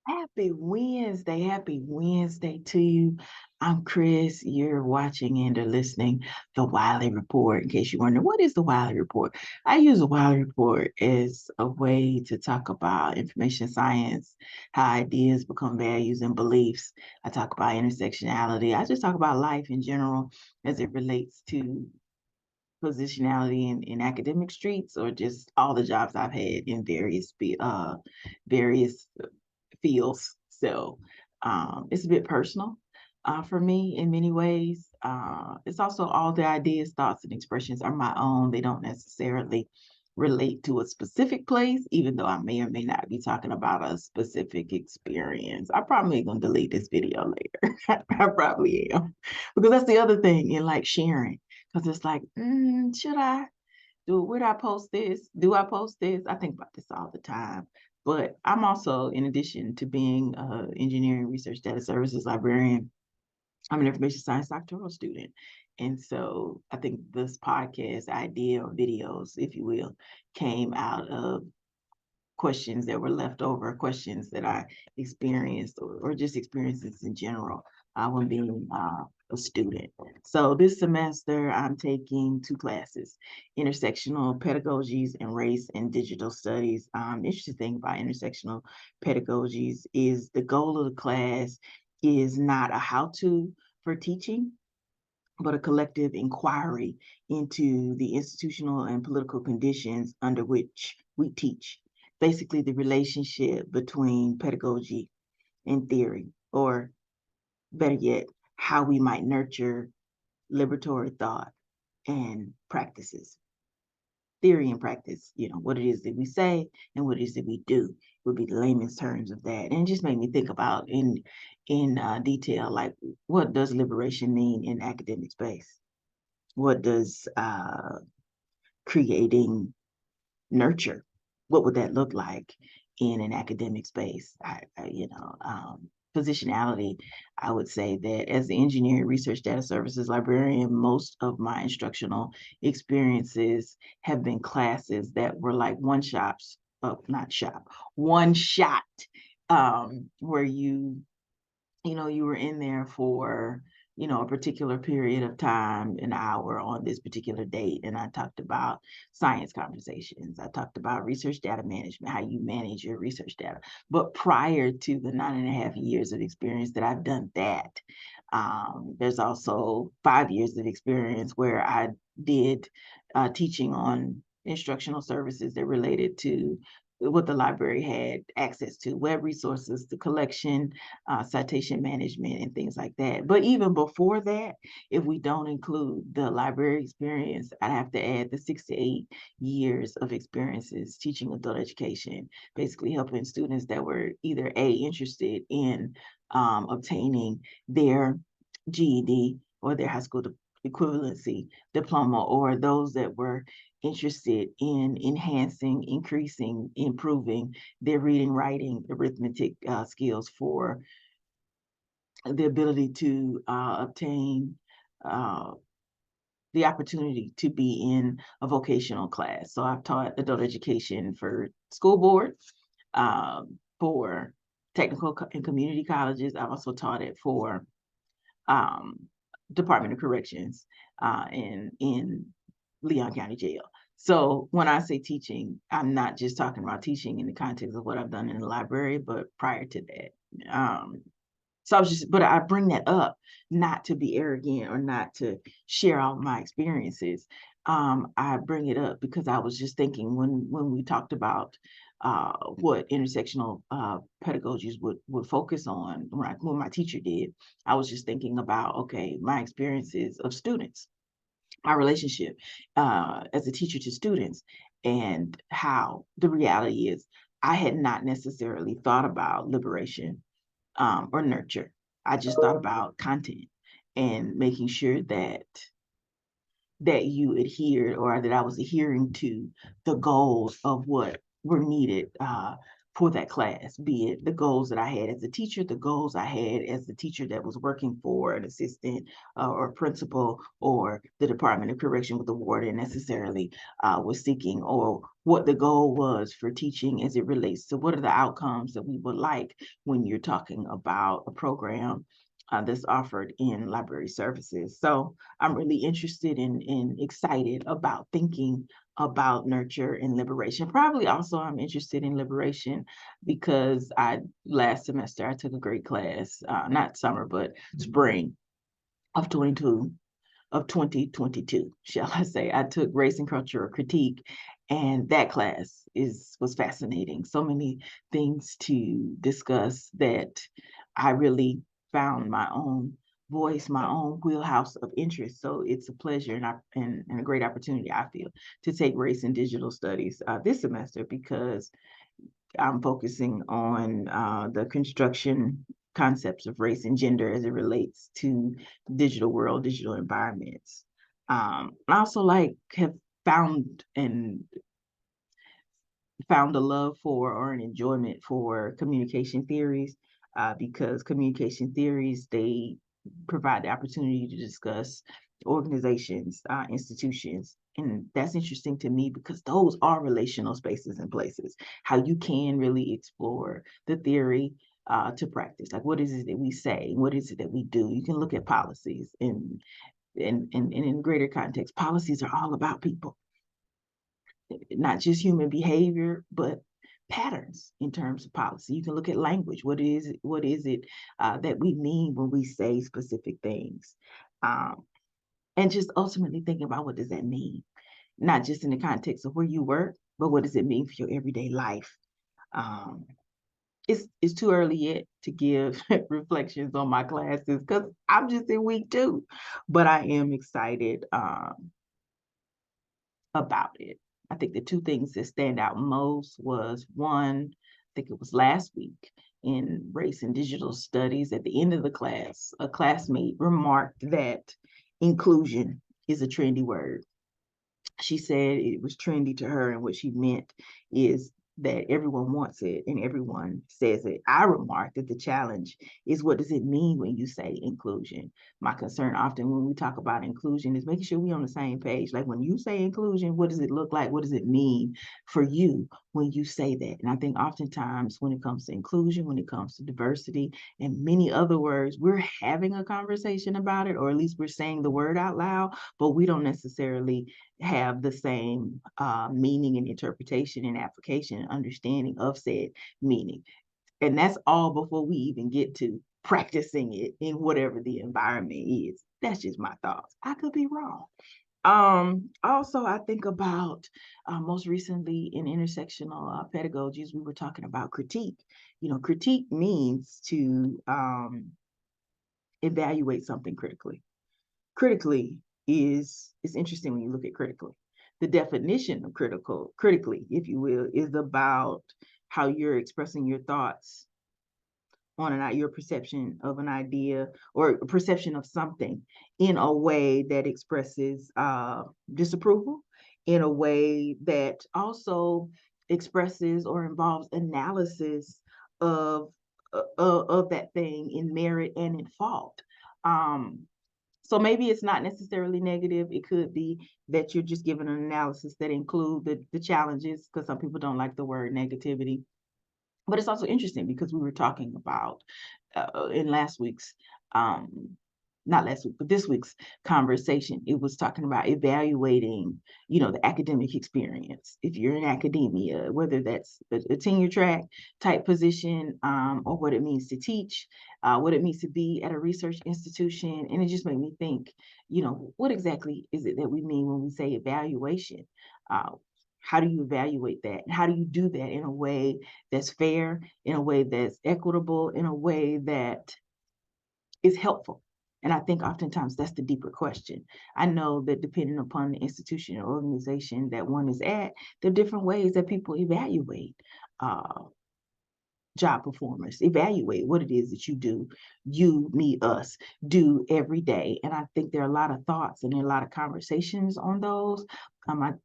Happy Wednesday. Happy Wednesday to you. I'm Chris. You're watching and or listening the Wiley Report. In case you wonder, what is the Wiley Report? I use the Wiley Report as a way to talk about information science, how ideas become values and beliefs. I talk about intersectionality. I just talk about life in general as it relates to positionality in academic streets or just all the jobs I've had in various fields. So it's a bit personal for me in many ways. It's also all the ideas, thoughts, and expressions are my own. They don't necessarily relate to a specific place, even though I may or may not be talking about a specific experience. I'm probably going to delete this video later. I probably am. Because that's the other thing in like sharing. Because it's like, should I? Would I post this? Do I post this? I think about this all the time. But I'm also, in addition to being an engineering research data services librarian, I'm an information science doctoral student. And so I think this podcast idea or videos, if you will, came out of questions that were left over, questions that I experienced or just experiences in general when being a student. So this semester, I'm taking two classes, intersectional pedagogies and race and digital studies. The interesting thing about intersectional pedagogies is the goal of the class is not a how-to for teaching, but a collective inquiry into the institutional and political conditions under which we teach. Basically, the relationship between pedagogy and theory, or better yet, how we might nurture liberatory thought and practices. Theory and practice, what it is that we say and what it is that we do would be the layman's terms of that. And it just made me think about in detail, like, what does liberation mean in academic space? What does creating nurture? What would that look like in an academic space? Positionality, I would say that as the engineering research data services librarian, most of my instructional experiences have been classes that were like one shot, where you were in there for, a particular period of time, an hour on this particular date. And I talked about science conversations. I talked about research data management, how you manage your research data. But prior to the 9.5 years of experience that I've done that, there's also 5 years of experience where I did teaching on instructional services that related to what the library had access to, web resources, the collection, citation management, and things like that. But even before that, if we don't include the library experience, I'd have to add the 6 to 8 years of experiences teaching adult education, basically helping students that were either interested in obtaining their GED or their high school equivalency diploma, or those that were interested in enhancing, increasing, improving their reading, writing, arithmetic skills for the ability to obtain the opportunity to be in a vocational class. So I've taught adult education for school boards, for technical and community colleges. I've also taught it for Department of Corrections in Leon County Jail. So when I say teaching, I'm not just talking about teaching in the context of what I've done in the library, but prior to that. But I bring that up not to be arrogant or not to share all my experiences. I bring it up because I was just thinking when we talked about what intersectional pedagogies would focus on, when my teacher did, I was just thinking about, okay, my experiences of students, my relationship as a teacher to students, and how the reality is I had not necessarily thought about liberation or nurture. I just thought about content and making sure that you adhered, or that I was adhering to the goals of what were needed for that class, be it the goals that I had as a teacher, the goals I had as the teacher that was working for an assistant or principal, or the Department of Correction with the warden necessarily was seeking, or what the goal was for teaching as it relates to what are the outcomes that we would like when you're talking about a program that's offered in library services. So I'm really interested in excited about thinking about nurture and liberation. Probably also I'm interested in liberation because last semester I took a great class, not summer, but spring of 2022, shall I say. I took race and cultural critique, and that class was fascinating. So many things to discuss that I really found my own voice, my own wheelhouse of interest. So it's a pleasure and a great opportunity, I feel, to take race and digital studies this semester, because I'm focusing on the construction concepts of race and gender as it relates to digital world, digital environments. I also have found found a love for or an enjoyment for communication theories, because communication theories, they provide the opportunity to discuss organizations, institutions. And that's interesting to me because those are relational spaces and places, how you can really explore the theory to practice. Like, what is it that we say? What is it that we do? You can look at policies, and in greater context, policies are all about people, not just human behavior, but patterns in terms of policy. You can look at language. What is it that we mean when we say specific things? And just ultimately thinking about, what does that mean? Not just in the context of where you work, but what does it mean for your everyday life? Um, it's too early yet to give reflections on my classes because I'm just in week 2, but I am excited about it. I think the 2 things that stand out most was, one, I think it was last week in race and digital studies, at the end of the class, a classmate remarked that inclusion is a trendy word. She said it was trendy to her, and what she meant is that everyone wants it and everyone says it. I remarked that the challenge is, what does it mean when you say inclusion? My concern often when we talk about inclusion is making sure we're on the same page. Like, when you say inclusion, what does it look like? What does it mean for you when you say that? And I think oftentimes when it comes to inclusion, when it comes to diversity and many other words, we're having a conversation about it, or at least we're saying the word out loud, but we don't necessarily have the same meaning and interpretation and application and understanding of said meaning. And that's all before we even get to practicing it in whatever the environment is. That's just my thoughts. I could be wrong. Also, I think about most recently in intersectional pedagogies, we were talking about critique. Critique means to evaluate something critically. Critically is interesting when you look at critically. The definition of critically, if you will, is about how you're expressing your thoughts on your perception of an idea or perception of something in a way that expresses disapproval, in a way that also expresses or involves analysis of that thing in merit and in fault. So maybe it's not necessarily negative. It could be that you're just giving an analysis that include the challenges, because some people don't like the word negativity. But it's also interesting because we were talking about in last week's, not last week, but this week's conversation, it was talking about evaluating, the academic experience. If you're in academia, whether that's a tenure track type position, or what it means to teach, what it means to be at a research institution. And it just made me think, what exactly is it that we mean when we say evaluation? How do you evaluate that? And how do you do that in a way that's fair, in a way that's equitable, in a way that is helpful? And I think oftentimes that's the deeper question. I know that depending upon the institution or organization that one is at, there are different ways that people evaluate job performance, evaluate what it is that you, me, us, do every day. And I think there are a lot of thoughts and there are a lot of conversations on those.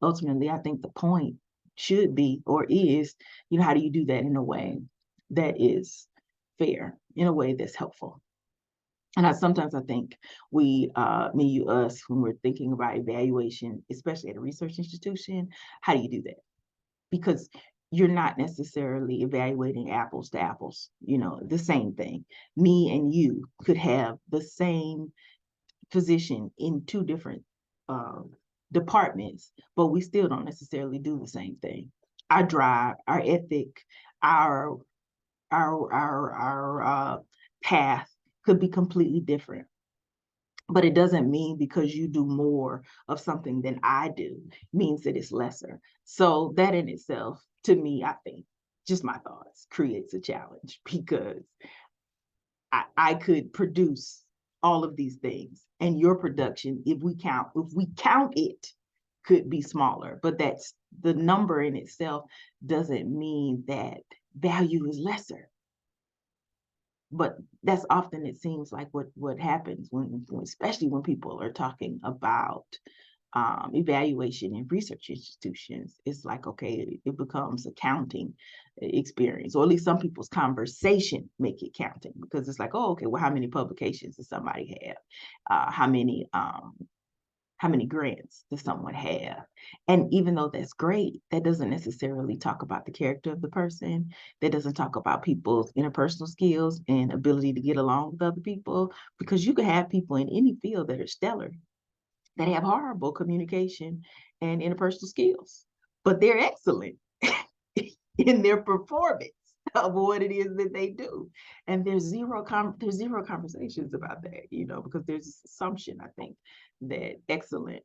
Ultimately, I think the point should be or is, how do you do that in a way that is fair, in a way that's helpful? And sometimes I think we, me, you, us, when we're thinking about evaluation, especially at a research institution, how do you do that? Because you're not necessarily evaluating apples to apples, the same thing. Me and you could have the same position in two different departments, but we still don't necessarily do the same thing. Our drive, our ethic, our path could be completely different. But it doesn't mean because you do more of something than I do means that it's lesser. So that in itself, to me, I think, just my thoughts, creates a challenge because I could produce all of these things, and your production, if we count it, could be smaller. But that's the number in itself doesn't mean that value is lesser. But that's often, it seems like, what happens when especially when people are talking about evaluation in research institutions. It's like, okay, it becomes a counting experience, or at least some people's conversation make it counting, because it's like, oh, okay, well, how many publications does somebody have? How many grants does someone have? And even though that's great, that doesn't necessarily talk about the character of the person. That doesn't talk about people's interpersonal skills and ability to get along with other people, because you can have people in any field that are stellar, that have horrible communication and interpersonal skills, but they're excellent in their performance of what it is that they do. And there's zero conversations about that, because there's this assumption, I think, that excellent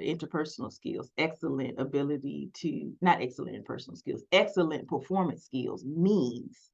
interpersonal skills, excellent ability to, not excellent interpersonal skills, excellent performance skills means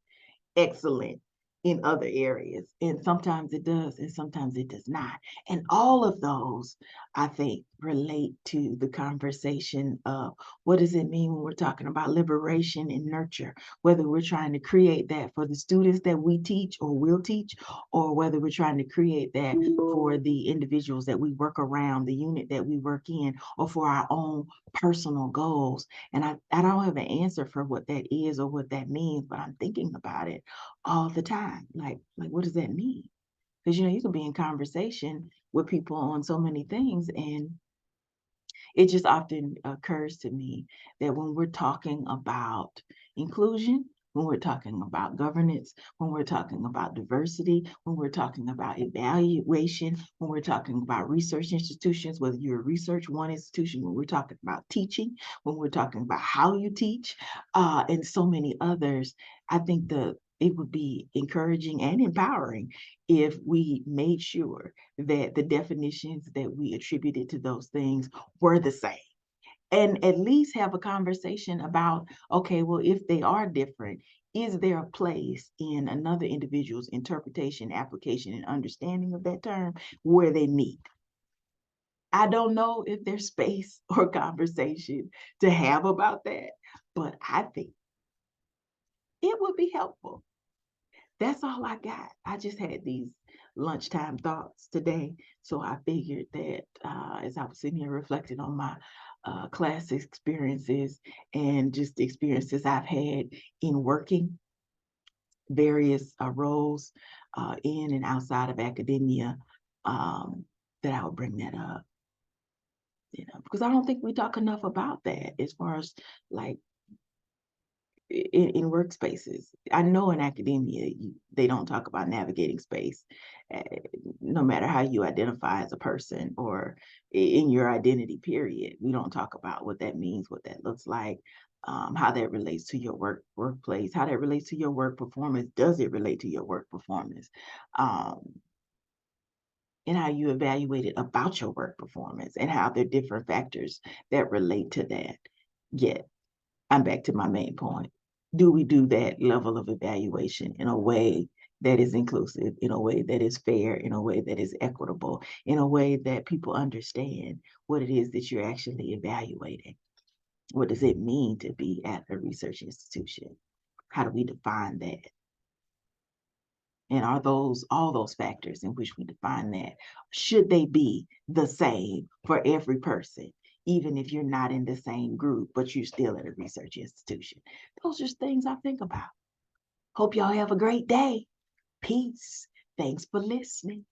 excellent in other areas. And sometimes it does, and sometimes it does not. And all of those, I think, relate to the conversation of what does it mean when we're talking about liberation and nurture, whether we're trying to create that for the students that we teach or will teach, or whether we're trying to create that for the individuals that we work around, the unit that we work in, or for our own personal goals. And I don't have an answer for what that is or what that means, but I'm thinking about it all the time. Like what does that mean? Because you can be in conversation with people on so many things, and it just often occurs to me that when we're talking about inclusion, when we're talking about governance, when we're talking about diversity, when we're talking about evaluation, when we're talking about research institutions, whether you're a research one institution, when we're talking about teaching, when we're talking about how you teach, and so many others, I think it would be encouraging and empowering if we made sure that the definitions that we attributed to those things were the same. And at least have a conversation about, okay, well, if they are different, is there a place in another individual's interpretation, application, and understanding of that term where they meet? I don't know if there's space or conversation to have about that, but I think it would be helpful. That's all I got. I just had these lunchtime thoughts today. So I figured that as I was sitting here reflecting on my class experiences and just the experiences I've had in working various roles in and outside of academia, that I would bring that up. Because I don't think we talk enough about that as far as like in workspaces. I know in academia, they don't talk about navigating space, no matter how you identify as a person or in your identity period. We don't talk about what that means, what that looks like, how that relates to your workplace, how that relates to your work performance. Does it relate to your work performance? And how you evaluate it about your work performance, and how there are different factors that relate to that. Yet, I'm back to my main point. Do we do that level of evaluation in a way that is inclusive, in a way that is fair, in a way that is equitable, in a way that people understand what it is that you're actually evaluating? What does it mean to be at a research institution? How do we define that? And are all those factors in which we define that, should they be the same for every person? even if you're not in the same group, but you're still at a research institution. Those are things I think about. Hope y'all have a great day. Peace. Thanks for listening.